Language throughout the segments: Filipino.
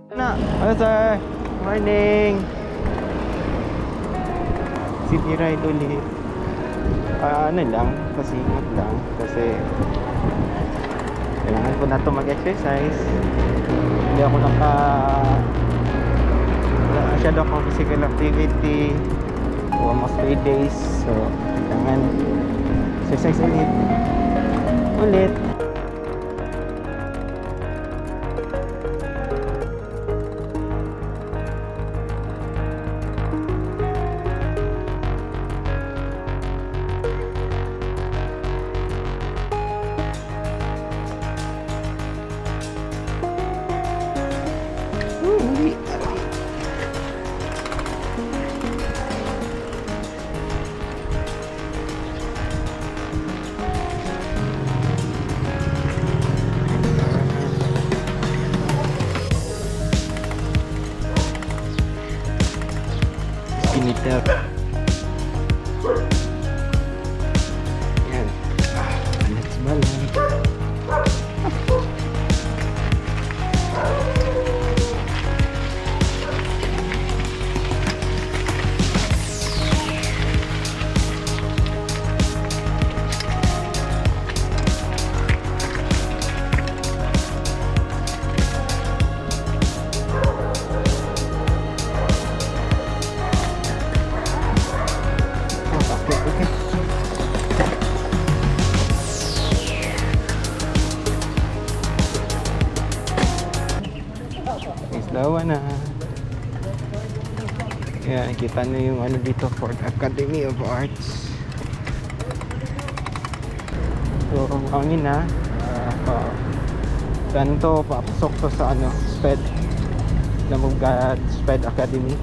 Hello sir, morning. City ride ulit. Ano lang, kasingot lang. Kasi kailangan ko na ito mag-exercise. Hindi ako wala masyado akong physical activity. Almost 3 days. So kailangan exercise ulit. Eskenita. Yan. Let's balance. Dawa na. Yan, kita nyo yung ano dito, Ford Academy of Arts. So, hangin na. Saan to, papasok to sa ano, SPED. Namugat SPED Academy.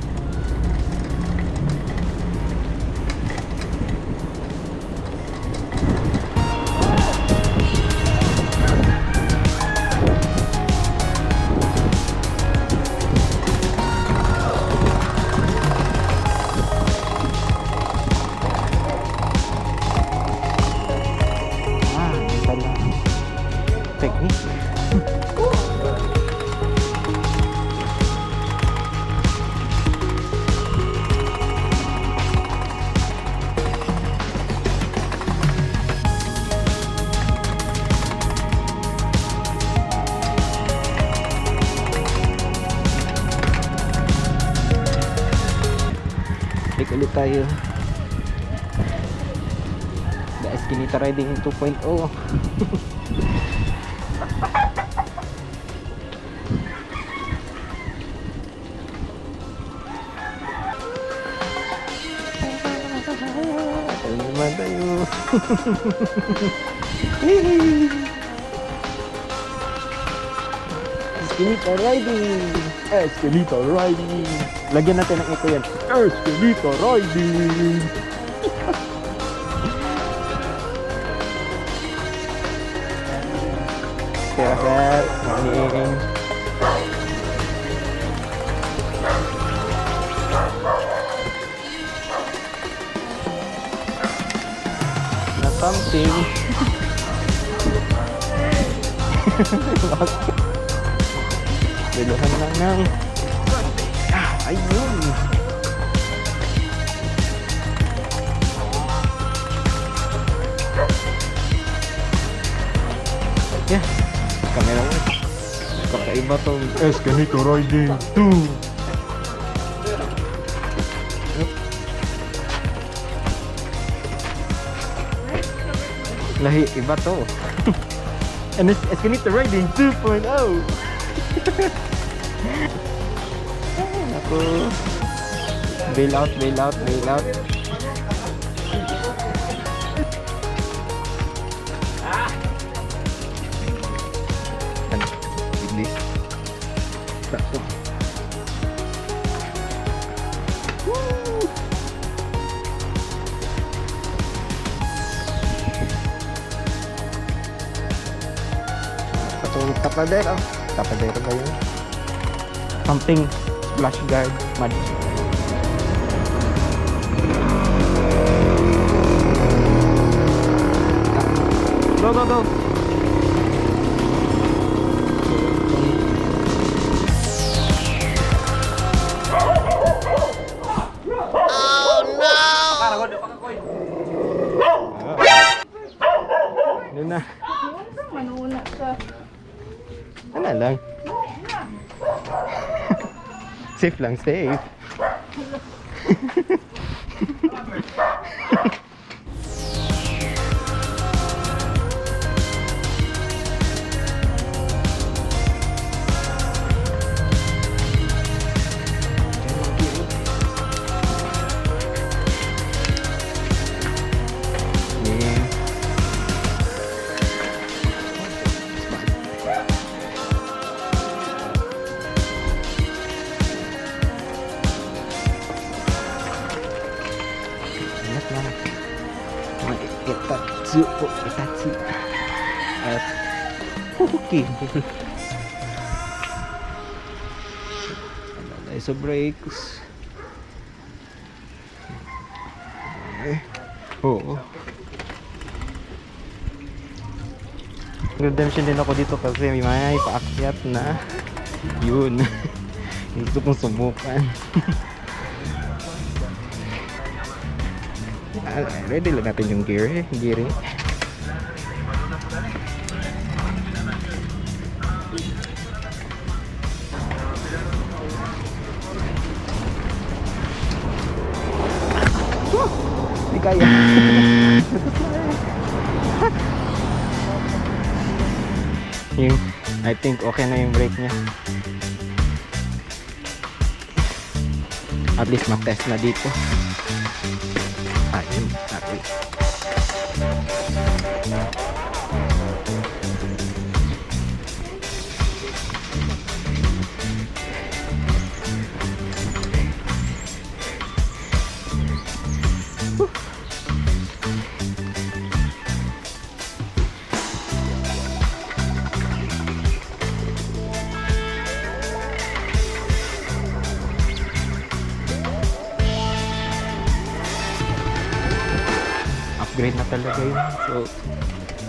Technique. Balik ulit tayo. The Eskenita Riding 2.0. Tayo naman tayo. Eskenita riding. Eskenita riding. Lagyan natin ng echo yan. Eskenita riding. Kaya sir, morning. Na something. Biluhan lang ng ayun. Yeah, camera work. Kakaiba tong Eskenita riding 2. Lahi, iba to. And it's Eskenita riding 2.0. Ako. Bail out. Iblis. Takto. Tapadero. Tapadero ba yun? Something. Splash guard. Mud. Go. Ano lang? Safe lang, safe. Itatsu at okay. Sa brakes. Oo. Redemption din ako dito kasi may paakyat na yun. Gusto kong sumukan. Ready lang natin yung gearing. Hindi kaya. I think okay na yung brake niya. At least mag-test na dito. Ayun, okay. Upgrade na talaga yun. So,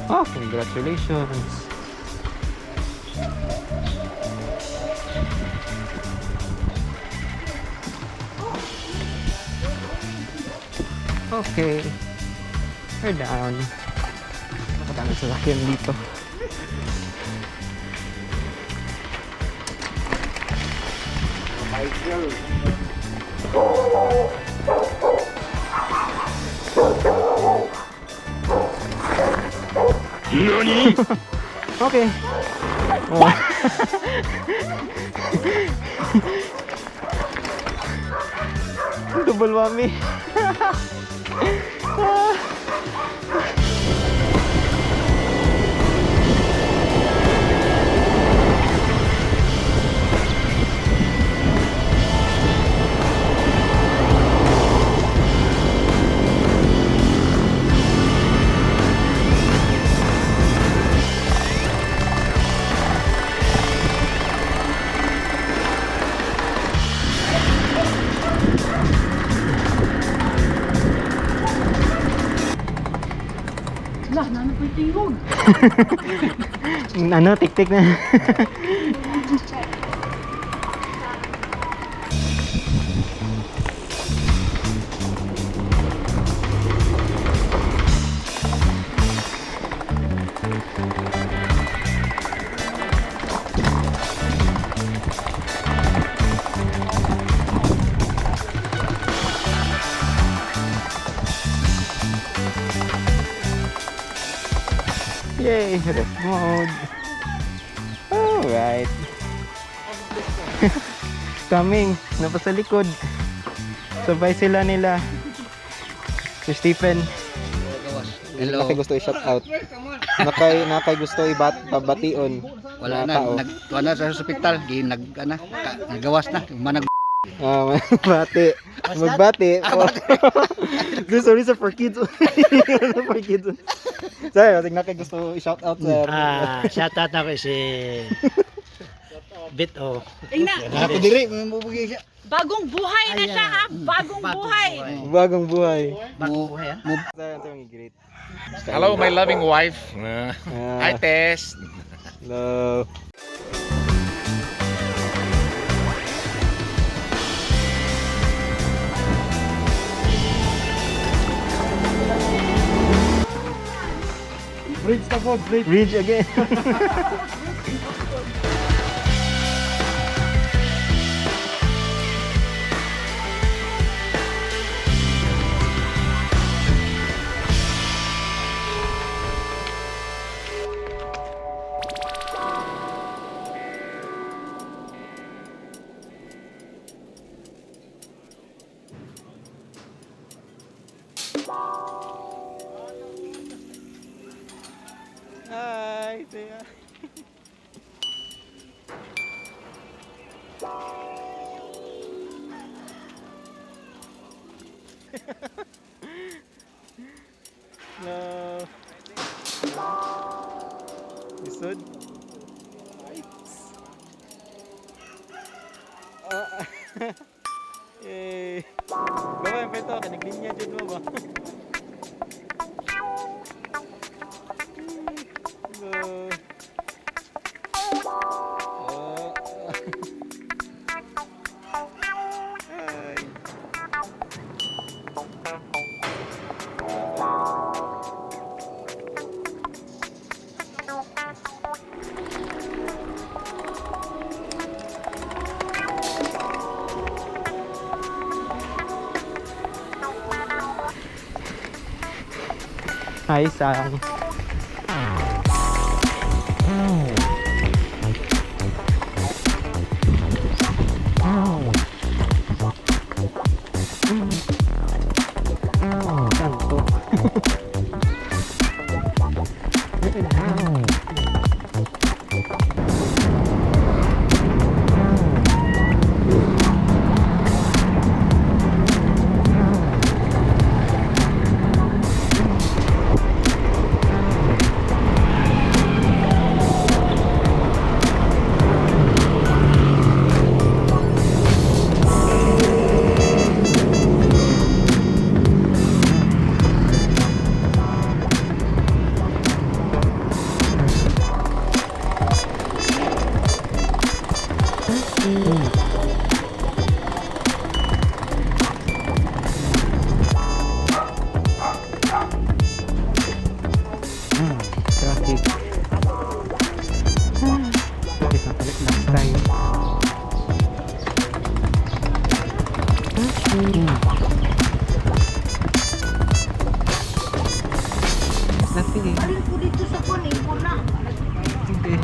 congratulations. Okay, we're down. Nakadami sa sakyan dito. NANI? Okay. Oh. Double whammy. Lah, nana po yung tingog. Ano, tik-tik na. Yay, rest mode. Alright. Coming, napa sa likod. Sabay sila nila. Si Stephen. Hello. Nakay gusto i-shout out. Nakay gusto pabation. Wala na, wala sa hospital, nagawas na, manag Bati. Magbati. Sorry sir, for kids. For kids. Sir, nakay gusto i-shout out sir. Shout out ako si Bito. Tingnan, Ako diri, mabubugi siya. bagong buhay na siya ha. Bagong buhay. Bagong buhay. Bagong buhay ha. Hello, my loving wife. Hi, Tess. Hello. Bridge na po, bridge. Bridge again. Hi, Tia. No. Lisod. Eh. Bawa yung pito, kaniglinya dyan mo ba? Hello. Hi, Sang. Santo. Traffic. Kita balik last time. Nothing eh. Alin po dito sa kuning muna. Okay.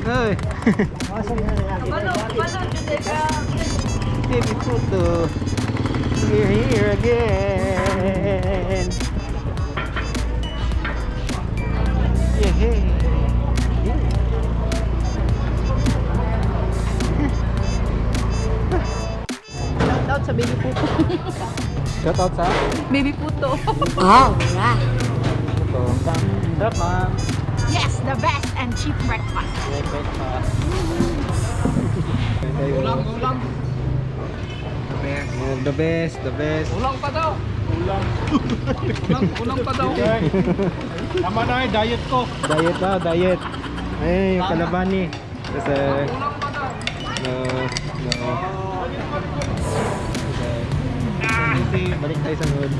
Hey. Baby photo. We're here again. Yeah. Shoutout sa baby puto. Shout out sa Baby puto. ito. Sarap, ma'am. Yes, the best and cheap breakfast. Breakfast. Ulam. The best. Ulang pa daw. Ulang pa daw. Tama na eh, diet ko. Diet. Ay, yung kalabani. Kasi, no. Okay. Balik tayo sa mood.